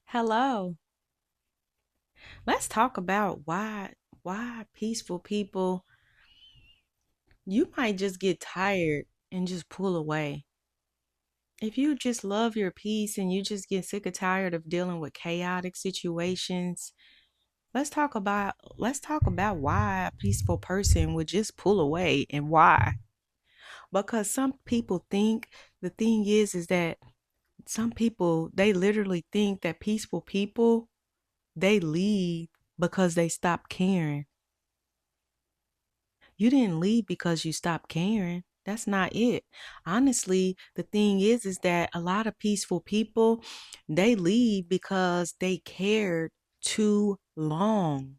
Hello. Let's talk about why peaceful people you might just get tired and just pull away. If you just love your peace and you just get sick or tired of dealing with chaotic situations, let's talk about why a peaceful person would just pull away and why. Because some people think the thing is that some people they literally think that peaceful people they leave because they stop caring. You didn't leave because you stopped caring. That's not it. Honestly, the thing is that a lot of peaceful people, they leave because they cared too long.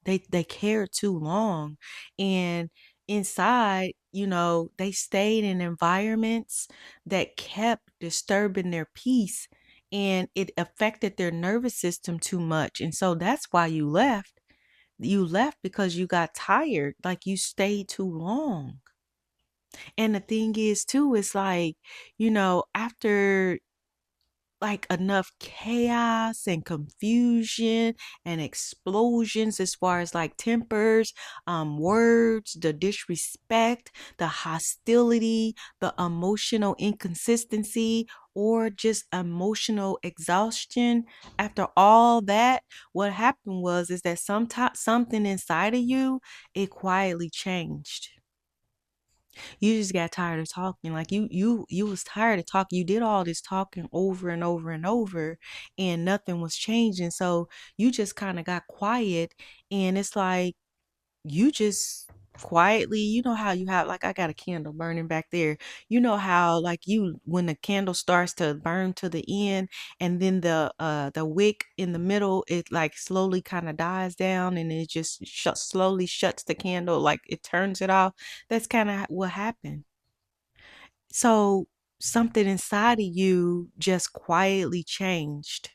They cared too long. And inside, they stayed in environments that kept disturbing their peace and it affected their nervous system too much. And so that's why you left because you got tired, like you stayed too long. And the thing is, too, it's like, after like enough chaos and confusion and explosions as far as like tempers, words, the disrespect, the hostility, the emotional inconsistency, or just emotional exhaustion. After all that, what happened was is that something inside of you, it quietly changed. You just got tired of talking. Like you was tired of talking. You did all this talking over and over and over and nothing was changing. So you just kind of got quiet, and it's like you just quietly, you know how you have, like, I got a candle burning back there. You know how, like, you when the candle starts to burn to the end, and then the wick in the middle, it like slowly kind of dies down, and it just slowly shuts the candle, like it turns it off. That's kind of what happened. So something inside of you just quietly changed.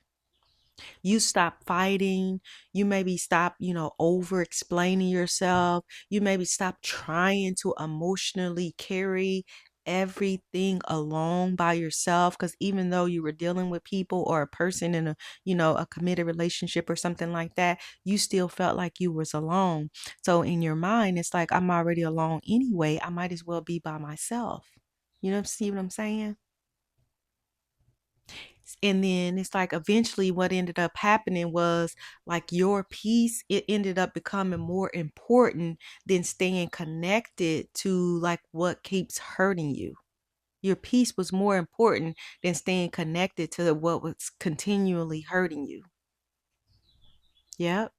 You stop fighting. You maybe stop, over explaining yourself. You maybe stop trying to emotionally carry everything along by yourself, because even though you were dealing with people or a person in a committed relationship or something like that, you still felt like you was alone. So in your mind, it's like, I'm already alone anyway, I might as well be by myself. See what I'm saying? And then it's like eventually what ended up happening was like your peace, it ended up becoming more important than staying connected to like what keeps hurting you. Your peace was more important than staying connected to what was continually hurting you. Yep.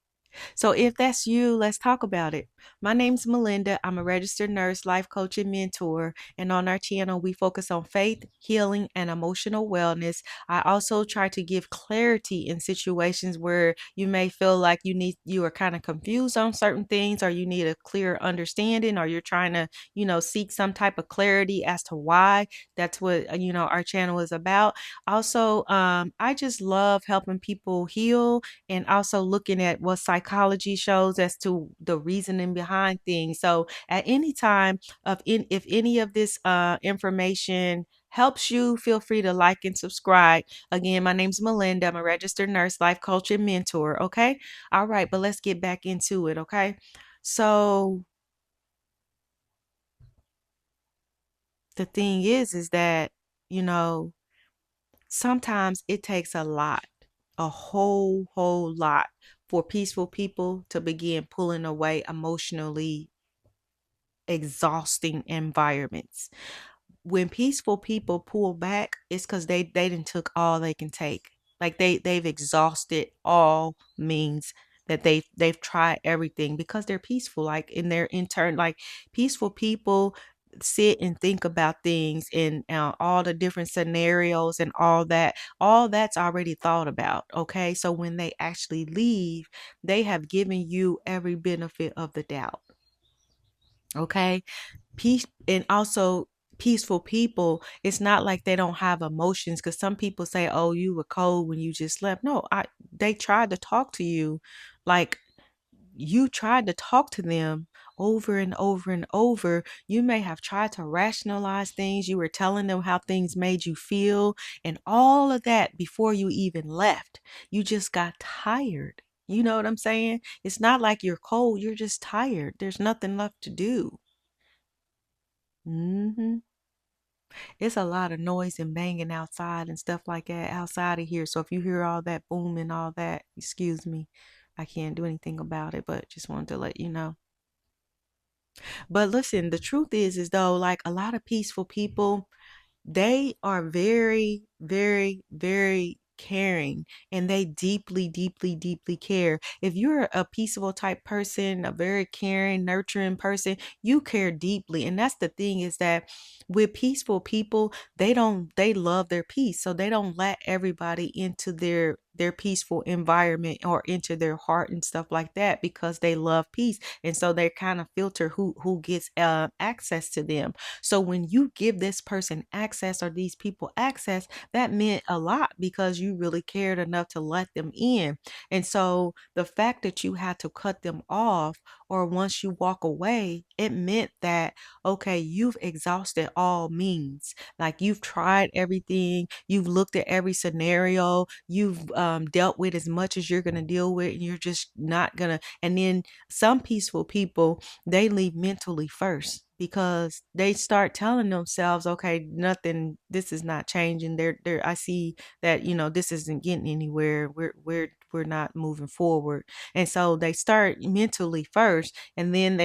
So if that's you, let's talk about it. My name's Melinda. I'm a registered nurse, life coach, and mentor. And on our channel, we focus on faith, healing, and emotional wellness. I also try to give clarity in situations where you may feel like you are kind of confused on certain things, or you need a clear understanding, or you're trying to, seek some type of clarity as to why. That's what, our channel is about. Also, I just love helping people heal and also looking at what psychology shows as to the reasoning behind things. So at any time if any of this information helps you, feel free to like and subscribe. Again, my name's Melinda. I'm a registered nurse, life coach, and mentor. Okay. All right, but let's get back into it. Okay. So the thing is that, you know, sometimes it takes a lot, a whole lot for peaceful people to begin pulling away emotionally exhausting environments. When peaceful people pull back, it's because they didn't took all they can take. Like they've exhausted all means, that they've tried everything because they're peaceful. Like in their intern, like peaceful people sit and think about things and all the different scenarios and all that's already thought about. Okay, so when they actually leave, they have given you every benefit of the doubt. Okay, peace. And also peaceful people, it's not like they don't have emotions, because some people say, oh, you were cold when you just left. No, they tried to talk to you, like you tried to talk to them, over and over and over. You may have tried to rationalize things. You were telling them how things made you feel and all of that before you even left. You just got tired. You know what I'm saying? It's not like you're cold, you're just tired. There's nothing left to do. Hmm. It's a lot of noise and banging outside and stuff like that outside of here. So if you hear all that boom and all that, excuse me. I can't do anything about it, but just wanted to let you know. But listen, the truth is though, like a lot of peaceful people, they are very, very, very caring and they deeply, deeply, deeply care. If you're a peaceable type person, a very caring, nurturing person, you care deeply. And that's the thing is that with peaceful people, they love their peace. So they don't let everybody into their peaceful environment or into their heart and stuff like that because they love peace. And so they kind of filter who gets access to them. So when you give this person access or these people access, that meant a lot because you really cared enough to let them in. And so the fact that you had to cut them off or once you walk away, it meant that, okay, you've exhausted all means. Like you've tried everything, you've looked at every scenario, you've dealt with as much as you're going to deal with, and you're just not going to. And then some peaceful people, they leave mentally first because they start telling themselves, okay, nothing, this is not changing. I see that, this isn't getting anywhere. We're not moving forward. And so they start mentally first and then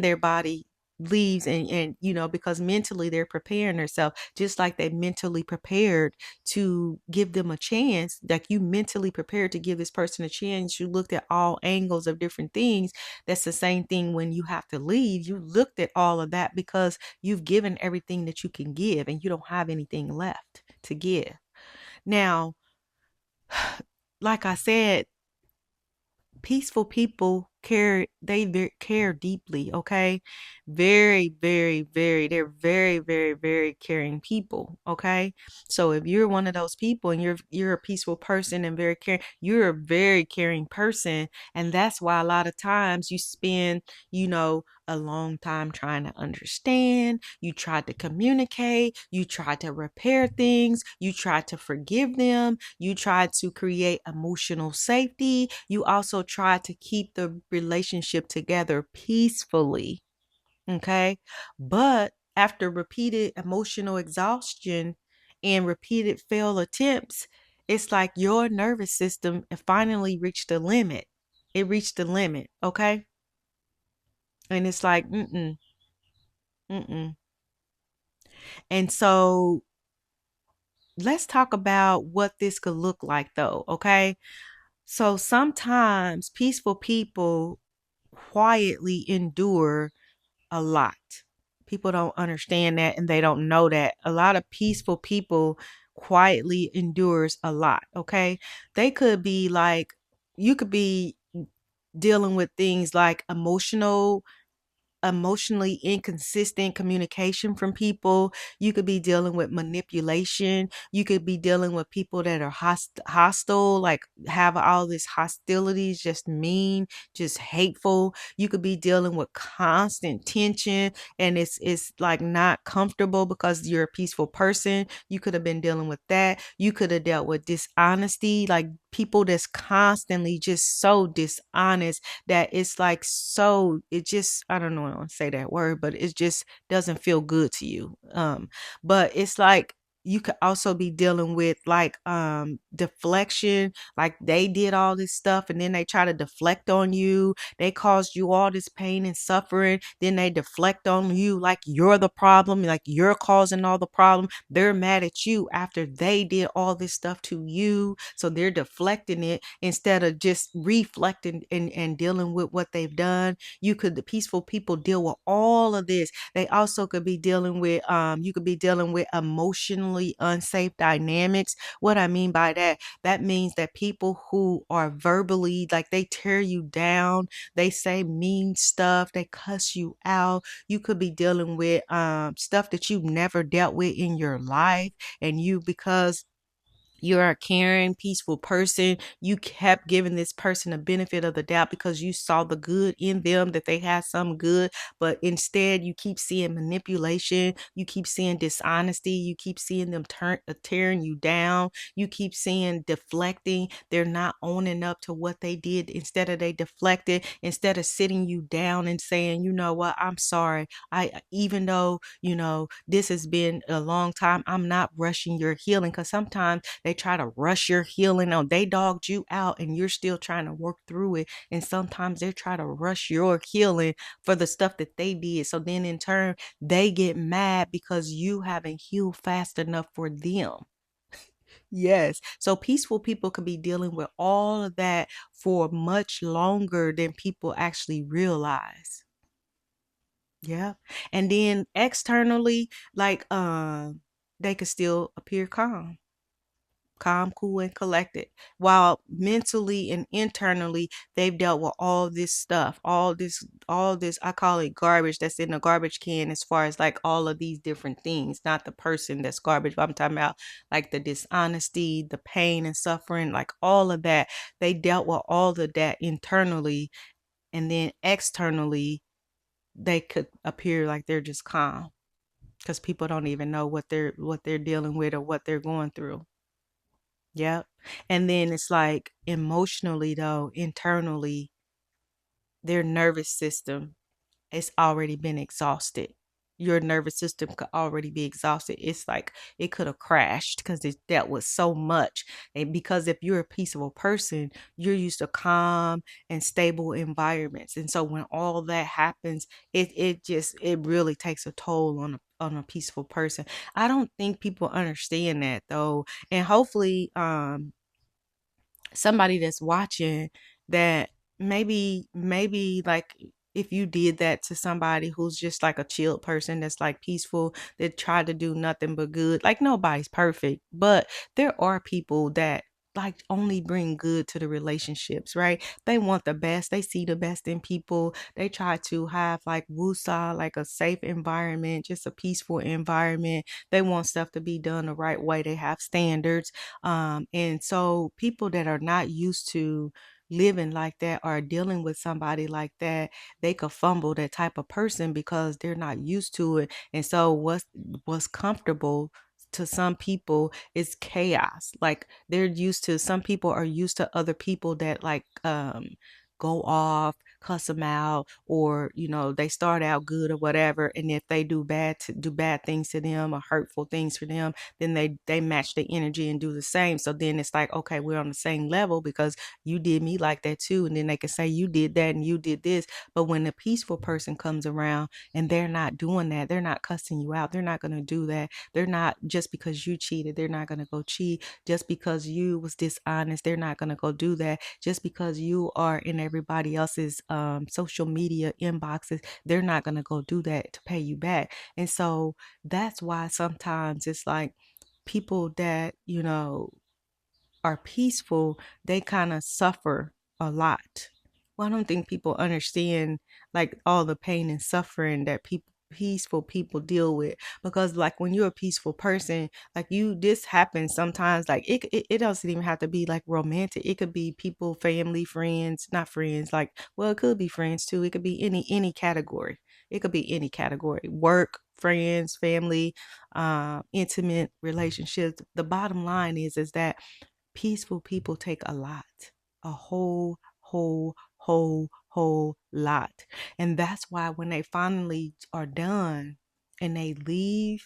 their body leaves and because mentally they're preparing themselves just like they mentally prepared to give them a chance. Like you mentally prepared to give this person a chance, you looked at all angles of different things. That's the same thing when you have to leave. You looked at all of that because you've given everything that you can give and you don't have anything left to give. Now, like I said, peaceful people care deeply, okay? Very, very, very, they're very, very, very caring people, okay? So if you're one of those people and you're a peaceful person and very caring, you're a very caring person. And that's why a lot of times you spend, a long time trying to understand. You try to communicate, you try to repair things, you try to forgive them, you try to create emotional safety. You also try to keep the relationship together peacefully. Okay. But after repeated emotional exhaustion and repeated failed attempts, it's like your nervous system finally reached the limit. It reached the limit. Okay. And it's like, mm-mm, mm-mm. And so let's talk about what this could look like though. Okay. So sometimes peaceful people quietly endure a lot. People don't understand that and they don't know that. A lot of peaceful people quietly endures a lot, okay? They could be like you could be dealing with things like emotionally inconsistent communication from people. You could be dealing with manipulation. You could be dealing with people that are hostile, like have all this hostilities, just mean, just hateful. You could be dealing with constant tension and it's like not comfortable because you're a peaceful person. You could have been dealing with that. You could have dealt with dishonesty, like people that's constantly just so dishonest that it's like so it just I don't know, I don't want to say that word, but it just doesn't feel good to you. But it's like you could also be dealing with like deflection, like they did all this stuff and then they try to deflect on you. They caused you all this pain and suffering, then they deflect on you like you're the problem, like you're causing all the problem. They're mad at you after they did all this stuff to you, so they're deflecting it instead of just reflecting and dealing with what they've done. The peaceful people deal with all of this. They also could be dealing with you could be dealing with emotionally unsafe dynamics. What I mean by that means that people who are verbally, like they tear you down, they say mean stuff, they cuss you out. You could be dealing with stuff that you've never dealt with in your life, and because You're a caring, peaceful person. You kept giving this person a benefit of the doubt because you saw the good in them, that they had some good, but instead you keep seeing manipulation, you keep seeing dishonesty, you keep seeing them tearing you down, you keep seeing deflecting. They're not owning up to what they did. Instead of they deflected, instead of sitting you down and saying, you know what, I'm sorry. Even though, this has been a long time, I'm not rushing your healing, because sometimes they try to rush your healing. Or they dogged you out and you're still trying to work through it. And sometimes they try to rush your healing for the stuff that they did. So then in turn, they get mad because you haven't healed fast enough for them. Yes. So peaceful people could be dealing with all of that for much longer than people actually realize. Yeah. And then externally, like they could still appear calm, cool, and collected. While mentally and internally, they've dealt with all this stuff, all this, I call it garbage that's in the garbage can, as far as like all of these different things, not the person that's garbage, but I'm talking about like the dishonesty, the pain and suffering, like all of that. They dealt with all of that internally, and then externally, they could appear like they're just calm because people don't even know what they're dealing with or what they're going through. Yep. And then it's like emotionally though, internally, their nervous system has already been exhausted. Your nervous system could already be exhausted. It's like it could have crashed because it dealt with so much. And because if you're a peaceful person, you're used to calm and stable environments. And so when all that happens, it really takes a toll on a peaceful person. I don't think people understand that though. And hopefully, somebody that's watching, that maybe like if you did that to somebody who's just like a chilled person that's like peaceful, that tried to do nothing but good, like nobody's perfect, but there are people that like only bring good to the relationships, right? They want the best, they see the best in people, they try to have like wusa, like a safe environment, just a peaceful environment. They want stuff to be done the right way, they have standards. And so people that are not used to living like that or dealing with somebody like that, they could fumble that type of person because they're not used to it. And so what's comfortable to some people is chaos. Like they're used to, some people are used to other people that like go off, cuss them out, or they start out good or whatever, and if they do bad things to them or hurtful things for them, then they match the energy and do the same. So then it's like, okay, we're on the same level because you did me like that too. And then they can say you did that and you did this. But when a peaceful person comes around and they're not doing that, they're not cussing you out, they're not going to do that. They're not, just because you cheated, they're not going to go cheat. Just because you was dishonest, they're not going to go do that. Just because you are in everybody else's social media inboxes, they're not going to go do that to pay you back. And so that's why sometimes it's like people that, are peaceful, they kind of suffer a lot. Well, I don't think people understand like all the pain and suffering that peaceful people deal with, because like when you're a peaceful person, like this happens sometimes, like it doesn't even have to be like romantic. It could be people, family, friends, not friends, like, well, it could be friends too. It could be any category. It could be any category: work, friends, family, intimate relationships. The bottom line is that peaceful people take a lot, a whole lot. And that's why when they finally are done and they leave,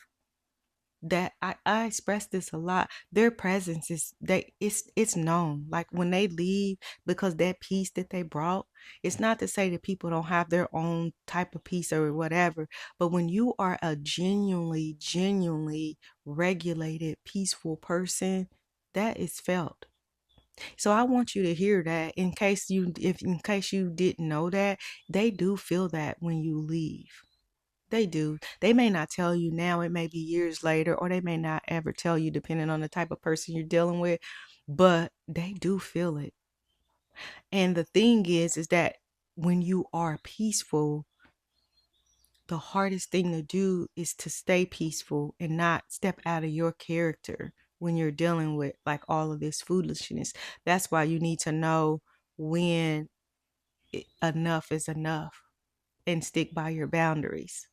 that I express this a lot. Their presence is, it's known. Like when they leave, because that peace that they brought, it's not to say that people don't have their own type of peace or whatever, but when you are a genuinely regulated, peaceful person, that is felt. So I want you to hear that, in case you didn't know that, they do feel that when you leave. They do. They may not tell you now, it may be years later, or they may not ever tell you, depending on the type of person you're dealing with, but they do feel it. And the thing is that when you are peaceful, the hardest thing to do is to stay peaceful and not step out of your character. when you're dealing with like all of this foolishness. That's why you need to know when enough is enough and stick by your boundaries.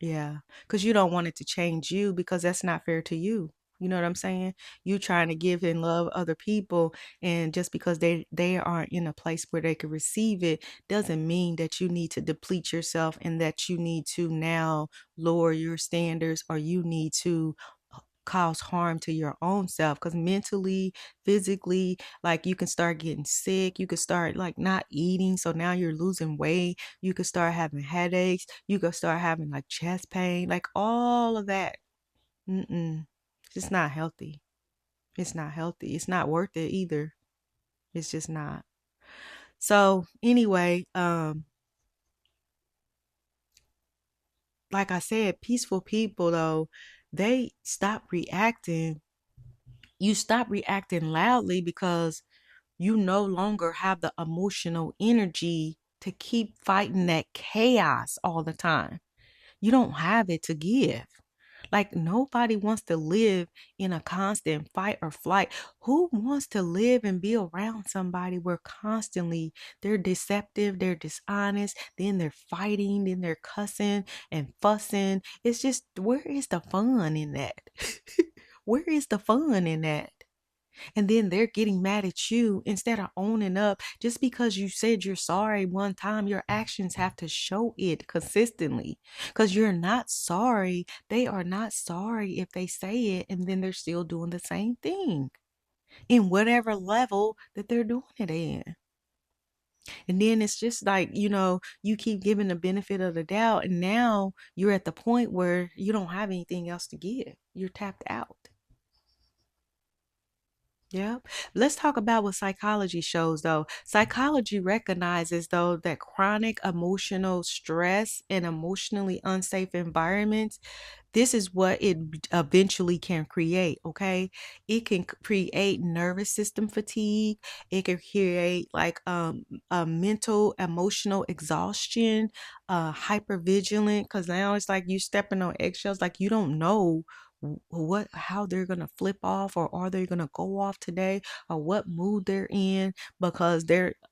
Yeah, because you don't want it to change you because that's not fair to you. You know what I'm saying? You trying to give and love other people, and just because they aren't in a place where they can receive it doesn't mean that you need to deplete yourself and that you need to now lower your standards or you need to cause harm to your own self, because mentally, physically, like you can start getting sick, you could start like not eating, so now you're losing weight, you could start having headaches, you could start having like chest pain, like all of that. Mm-mm. It's just not healthy. It's not healthy. It's not worth it either. It's just not. So anyway, like I said, peaceful people though, they stop reacting. You stop reacting loudly because you no longer have the emotional energy to keep fighting that chaos all the time. You don't have it to give. Like nobody wants to live in a constant fight or flight. Who wants to live and be around somebody where constantly they're deceptive, they're dishonest, then they're fighting, then they're cussing and fussing? It's just, where is the fun in that? Where is the fun in that? And then they're getting mad at you instead of owning up. Just because you said you're sorry one time, your actions have to show it consistently. Because you're not sorry. They are not sorry if they say it and then they're still doing the same thing in whatever level that they're doing it in. And then it's just like, you keep giving the benefit of the doubt. And now you're at the point where you don't have anything else to give. You're tapped out. Yep. Let's talk about what psychology shows though. Psychology recognizes though that chronic emotional stress and emotionally unsafe environments, this is what it eventually can create, okay? It can create nervous system fatigue. It can create like a mental emotional exhaustion, hypervigilant, because now it's like you stepping on eggshells, like you don't know how they're gonna flip off, or are they gonna go off today, or what mood they're in, because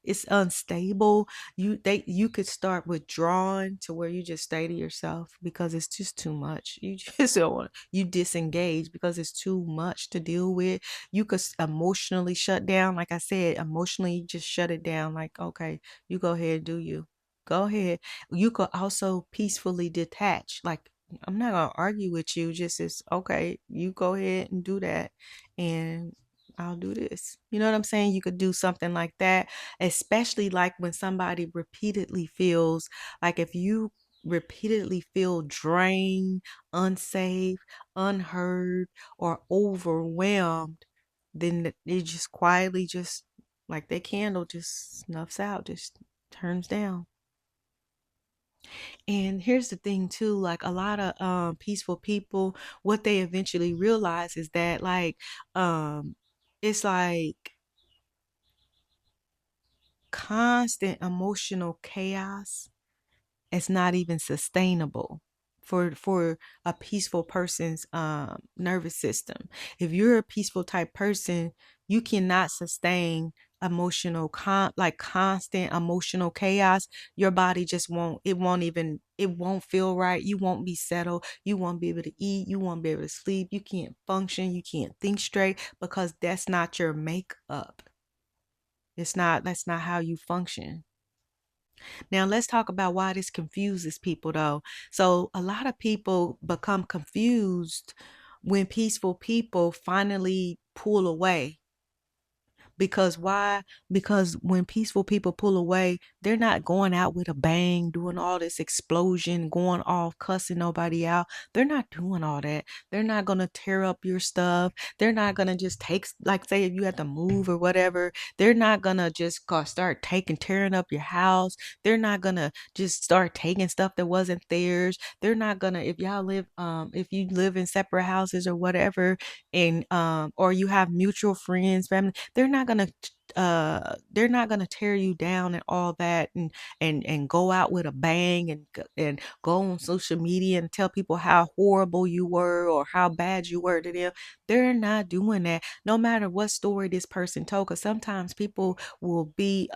it's unstable. You could start withdrawing to where you just stay to yourself because it's just too much. You just don't want, you disengage because it's too much to deal with. You could emotionally shut down. Like I said, emotionally you just shut it down, like, okay, you go ahead, do you, go ahead. You could also peacefully detach, like, I'm not gonna argue with you. Just as, okay, you go ahead and do that, and I'll do this. You know what I'm saying? You could do something like that, especially like when somebody repeatedly feels like, if you repeatedly feel drained, unsafe, unheard, or overwhelmed, then it just quietly, just like that candle, just snuffs out, just turns down. And here's the thing too, like a lot of peaceful people, what they eventually realize is that like it's like constant emotional chaos. It's not even sustainable for a peaceful person's nervous system. If you're a peaceful type person, you cannot sustain like constant emotional chaos. Your body just it won't feel right. You won't be settled. You won't be able to eat. You won't be able to sleep. You can't function. You can't think straight because that's not your makeup. That's not how you function. Now, let's talk about why this confuses people, though. So, a lot of people become confused when peaceful people finally pull away. Because why? Because when peaceful people pull away, they're not going out with a bang, doing all this explosion, going off, cussing nobody out. They're not doing all that. They're not going to tear up your stuff. They're not going to just take, like, say, if you have to move or whatever, they're not going to just start tearing up your house. They're not going to just start taking stuff that wasn't theirs. They're not going to, if you live in separate houses or whatever, and or you have mutual friends, family, they're not gonna they're not gonna tear you down and all that, and go out with a bang, and go on social media and tell people how horrible you were or how bad you were to them. They're not doing that, no matter what story this person told. Because sometimes people will be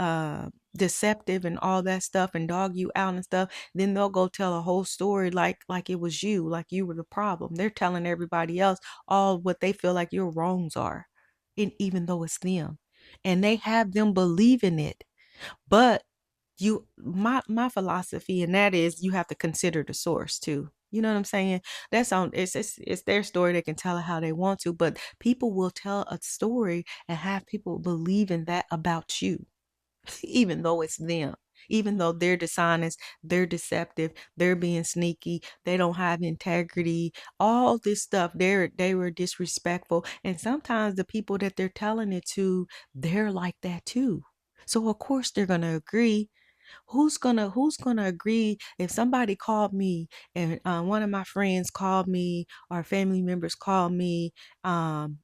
deceptive and all that stuff and dog you out and stuff. Then they'll go tell a whole story like it was you, like you were the problem. They're telling everybody else all what they feel like your wrongs are, and even though it's them, and they have them believing it. But my philosophy, and that is, you have to consider the source too. You know what I'm saying? That's on, it's their story. They can tell it how they want to, but people will tell a story and have people believe in that about you, even though it's them, even though they're dishonest, they're deceptive, they're being sneaky, they don't have integrity, all this stuff. They were disrespectful, and sometimes the people that they're telling it to, they're like that too. So of course they're gonna agree. Who's gonna agree if somebody called me, and one of my friends called me, or family members called me, um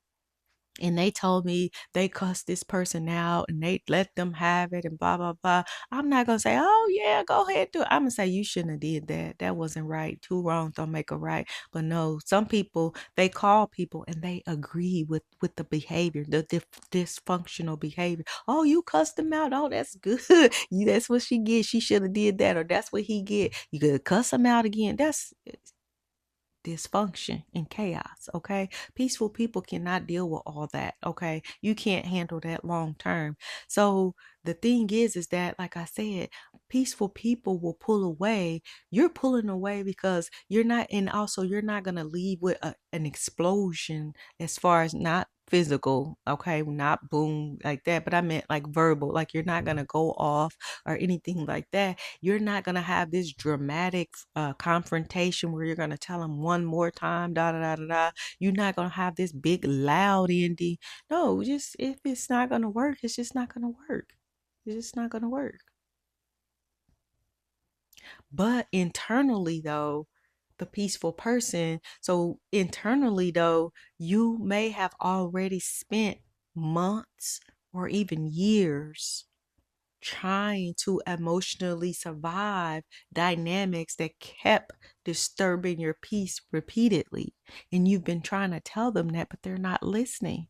and they told me they cussed this person out and they let them have it and blah blah blah. I'm not gonna say, oh yeah, go ahead do it. I'm gonna say, you shouldn't have did that. That wasn't right. Two wrongs don't make a right. But no, some people, they call people and they agree with the behavior, the dysfunctional behavior. Oh, you cussed them out. Oh, that's good. That's what she get. She should have did that, or that's what he get. You could cuss them out again. That's dysfunction and chaos. Okay, peaceful people cannot deal with all that. Okay, you can't handle that long term. So the thing is that, like I said, peaceful people will pull away. You're pulling away because you're not, and also you're not going to leave with an explosion, as far as not physical, okay, not boom like that, but I meant like verbal. Like, you're not going to go off or anything like that. You're not going to have this dramatic confrontation where you're going to tell them one more time, da da da da da. You're not going to have this big loud ending. No, just, if it's not going to work, it's just not going to work. It's just not going to work. But internally, though, the peaceful person, so internally, though, you may have already spent months or even years trying to emotionally survive dynamics that kept disturbing your peace repeatedly. And you've been trying to tell them that, but they're not listening.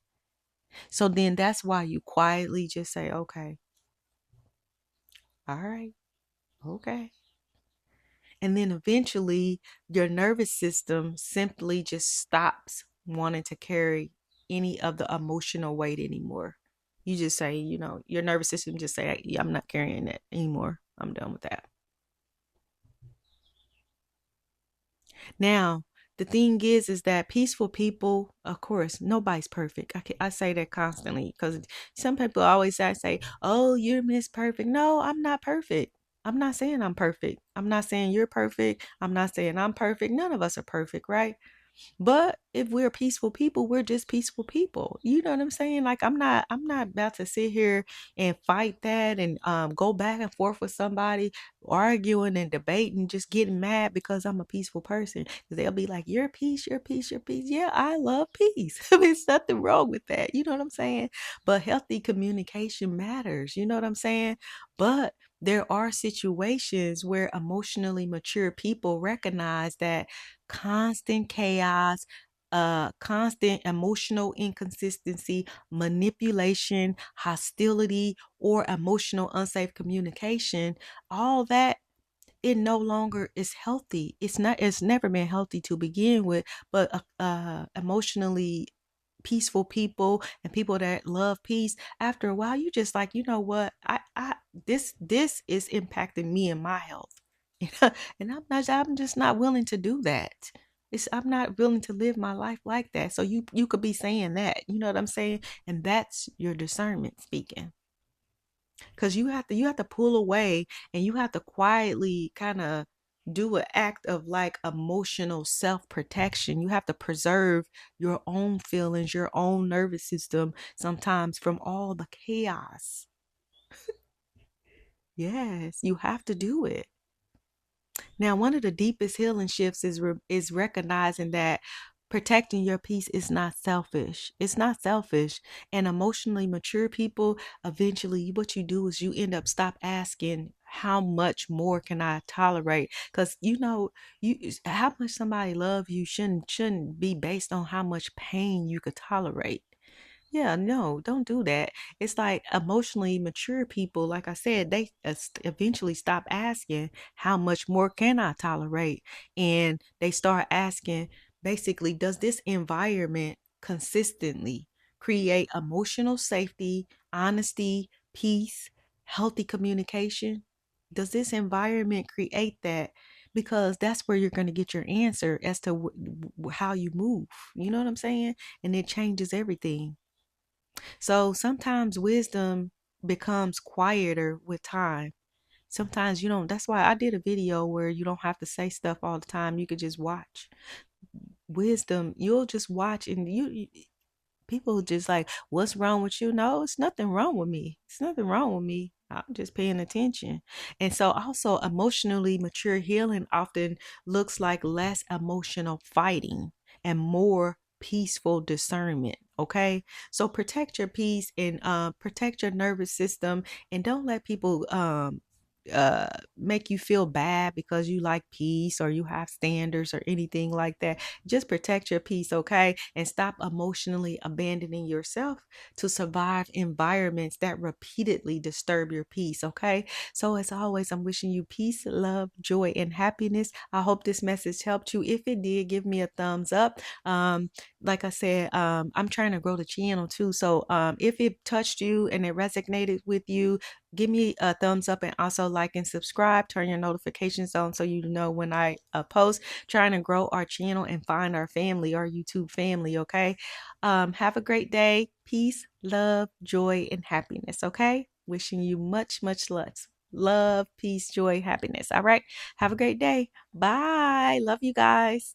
So then that's why you quietly just say, okay, all right, okay. And then eventually your nervous system simply just stops wanting to carry any of the emotional weight anymore. You just say, your nervous system just say, yeah, I'm not carrying that anymore. I'm done with that. Now, the thing is that peaceful people, of course, nobody's perfect. I say that constantly, because some people always say, oh, you're Miss Perfect. No, I'm not perfect. I'm not saying I'm perfect. I'm not saying you're perfect. I'm not saying I'm perfect. None of us are perfect, right? But if we're peaceful people, we're just peaceful people. You know what I'm saying? Like, I'm not about to sit here and fight that, and go back and forth with somebody, arguing and debating, just getting mad because I'm a peaceful person. Because they'll be like, "Your peace, your peace, your peace." Yeah, I love peace. There's nothing wrong with that. You know what I'm saying? But healthy communication matters. You know what I'm saying? But there are situations where emotionally mature people recognize that constant chaos, constant emotional inconsistency, manipulation, hostility, or emotional unsafe communication, all that, it no longer is healthy. It's never been healthy to begin with. But emotionally peaceful people and people that love peace, after a while, you just like, you know what, I this is impacting me and my health. And I'm just not willing to do that. I'm not willing to live my life like that. So you could be saying that, you know what I'm saying? And that's your discernment speaking. Because you have to pull away, and you have to quietly kind of do an act of like emotional self-protection. You have to preserve your own feelings, your own nervous system, sometimes, from all the chaos. Yes, you have to do it. Now, one of the deepest healing shifts is recognizing that Protecting your peace is not selfish. It's not selfish. And emotionally mature people, eventually what you do is you end up stop asking how much more can I tolerate? Because you how much somebody love you shouldn't be based on how much pain you could tolerate. Yeah, no, don't do that. It's like emotionally mature people, like I said, they eventually stop asking, how much more can I tolerate? And they start asking, basically, does this environment consistently create emotional safety, honesty, peace, healthy communication? Does this environment create that? Because that's where you're going to get your answer as to how you move. You know what I'm saying? And it changes everything. So sometimes wisdom becomes quieter with time. Sometimes you don't. That's why I did a video where you don't have to say stuff all the time. You could just watch. Wisdom, you'll just watch and people just like, what's wrong with you? No, it's nothing wrong with me. It's nothing wrong with me. I'm just paying attention. And so also emotionally mature healing often looks like less emotional fighting and more peaceful discernment. Okay. So protect your peace and protect your nervous system, and don't let people uh make you feel bad because you like peace or you have standards or anything like that. Just protect your peace, okay? And stop emotionally abandoning yourself to survive environments that repeatedly disturb your peace, okay? So, as always, I'm wishing you peace, love, joy, and happiness. I hope this message helped you. If it did, give me a thumbs up. Like I said, I'm trying to grow the channel too. So, if it touched you and it resonated with you, give me a thumbs up and also like and subscribe. Turn your notifications on so you know when I post. Trying to grow our channel and find our family, our YouTube family, okay? Have a great day. Peace, love, joy, and happiness, okay? Wishing you much, much love, peace, joy, happiness. All right. Have a great day. Bye. Love you guys.